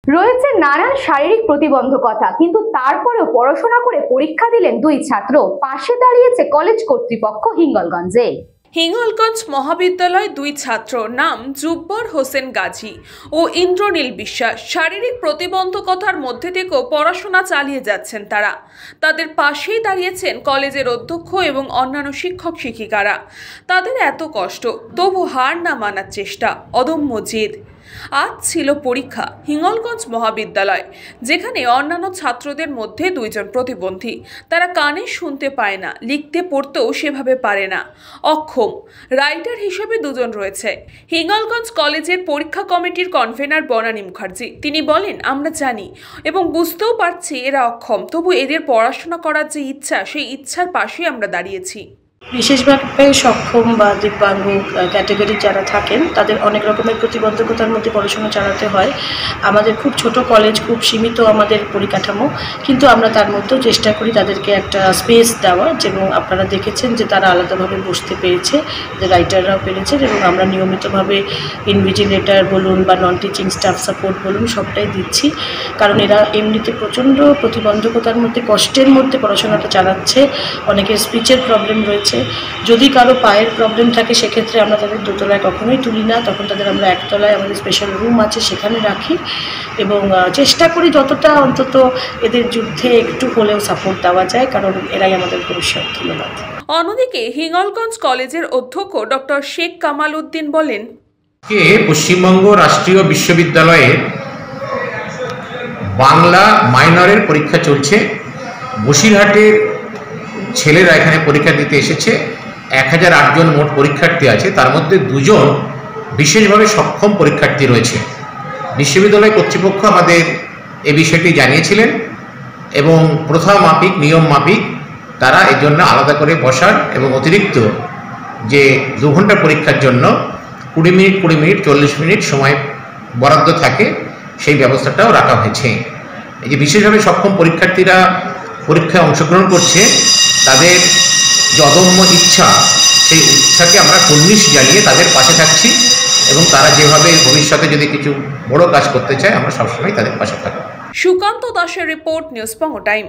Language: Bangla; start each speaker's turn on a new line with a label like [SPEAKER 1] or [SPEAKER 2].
[SPEAKER 1] রয়েছে নানান শারীরিক প্রতিবন্ধকতা, কিন্তু তারপরেও পড়াশোনা করে পরীক্ষা দিলেন দুই ছাত্র। পাশে দাঁড়িয়েছে কলেজ কর্তৃপক্ষ হিঙ্গলগঞ্জে।
[SPEAKER 2] হিঙ্গলগঞ্জ মহাবিদ্যালয় দুই ছাত্র নাম জুব্বর হোসেন গাজী ও ইন্দ্রনীল বিশ্বাস। শারীরিক প্রতিবন্ধকতার মধ্যে থেকেও পড়াশোনা চালিয়ে যাচ্ছেন তারা। তাদের পাশেই দাঁড়িয়েছেন কলেজের অধ্যক্ষ এবং অন্যান্য শিক্ষক শিক্ষিকারা। তাদের এত কষ্ট, তবু হার না মানার চেষ্টা, অদম্য জেদ। আজ ছিল পরীক্ষা হিঙ্গলগঞ্জ মহাবিদ্যালয়, যেখানে অন্যান্য ছাত্রদের মধ্যে দুইজন প্রতিবন্ধী। তারা কানে শুনতে পায় না, লিখতে পড়তেও সেভাবে পারে না, অক্ষম। রাইটার হিসেবে দুজন রয়েছে। হিঙ্গলগঞ্জ কলেজের পরীক্ষা কমিটির কনভেনার বনানী মুখার্জি তিনি বলেন, আমরা জানি এবং বুঝতেও পারছি এরা অক্ষম, তবু এদের পড়াশোনা করার যে ইচ্ছা, সেই ইচ্ছার পাশেই আমরা দাঁড়িয়েছি।
[SPEAKER 3] বিশেষভাবে সক্ষম বা দিব্যাঙ্গ ক্যাটাগরি যারা থাকেন তাদের অনেক রকমের প্রতিবন্ধকতার মধ্যে পড়াশোনা চালাতে হয়। আমাদের খুব ছোট কলেজ, খুব সীমিত আমাদের পরিকাঠামো, কিন্তু আমরা তার মধ্যেও চেষ্টা করি তাদেরকে একটা স্পেস দেওয়া। এবং আপনারা দেখেছেন যে তারা আলাদাভাবে বসতে পেরেছে, যে রাইটাররাও পেরেছেন, এবং আমরা নিয়মিতভাবে ইনভিজিলেটর বলুন বা নন টিচিং স্টাফ সাপোর্ট বলুন সবটাই দিচ্ছি। কারণ এরা এমনিতে প্রচণ্ড প্রতিবন্ধকতার মধ্যে, কষ্টের মধ্যে পড়াশোনাটা চালাচ্ছে। অনেকের স্পিচের প্রবলেম রয়েছে। যদি কারো পায়ের প্রবলেম থাকে সেক্ষেত্রে আমরা তাদের দোতলায় কখনোই তুলি না, তখন তাদের আমরা একতলায় আমাদের স্পেশাল রুম আছে সেখানে রাখি, এবং চেষ্টা করি যতটা অন্তত এদের যুদ্ধে একটু হলেও সাপোর্ট দেওয়া যায়, কারণ এরাই আমাদের ভবিষ্যৎ। ধন্যবাদ।
[SPEAKER 2] অন্যদিকে হিঙ্গলগঞ্জ কলেজের অধ্যক্ষ ডক্টর শেখ কামাল উদ্দিন বলেন,
[SPEAKER 4] পশ্চিমবঙ্গ রাষ্ট্রীয় বিশ্ববিদ্যালয়ে বাংলা মাইনরের পরীক্ষা চলছে। বসিরহাটের ছেলেরা এখানে পরীক্ষা দিতে এসেছে। 1008 জন মোট পরীক্ষার্থী আছে, তার মধ্যে 2 জন বিশেষভাবে সক্ষম পরীক্ষার্থী রয়েছে। বিশ্ববিদ্যালয় কর্তৃপক্ষ আমাদের এই বিষয়টি জানিয়েছিলেন এবং প্রথা মাফিক, নিয়ম মাফিক তারা এর জন্য আলাদা করে বসার এবং অতিরিক্ত যে 2 ঘন্টা পরীক্ষার জন্য 20 মিনিট 40 মিনিট সময় বরাদ্দ থাকে, সেই ব্যবস্থাটাও রাখা হয়েছে। এই যে বিশেষভাবে সক্ষম পরীক্ষার্থীরা পরীক্ষায় অংশগ্রহণ করছে, তাদের যে অদম্য ইচ্ছা, সেই ইচ্ছাকে আমরা কুর্নিশ জানিয়ে তাদের পাশে থাকছি, এবং তারা যেভাবে ভবিষ্যতে যদি কিছু বড় কাজ করতে চায় আমরা সবসময় তাদের পাশে থাকব।
[SPEAKER 2] সুকান্ত দাসের রিপোর্ট, নিউজ বাংলা টাইম।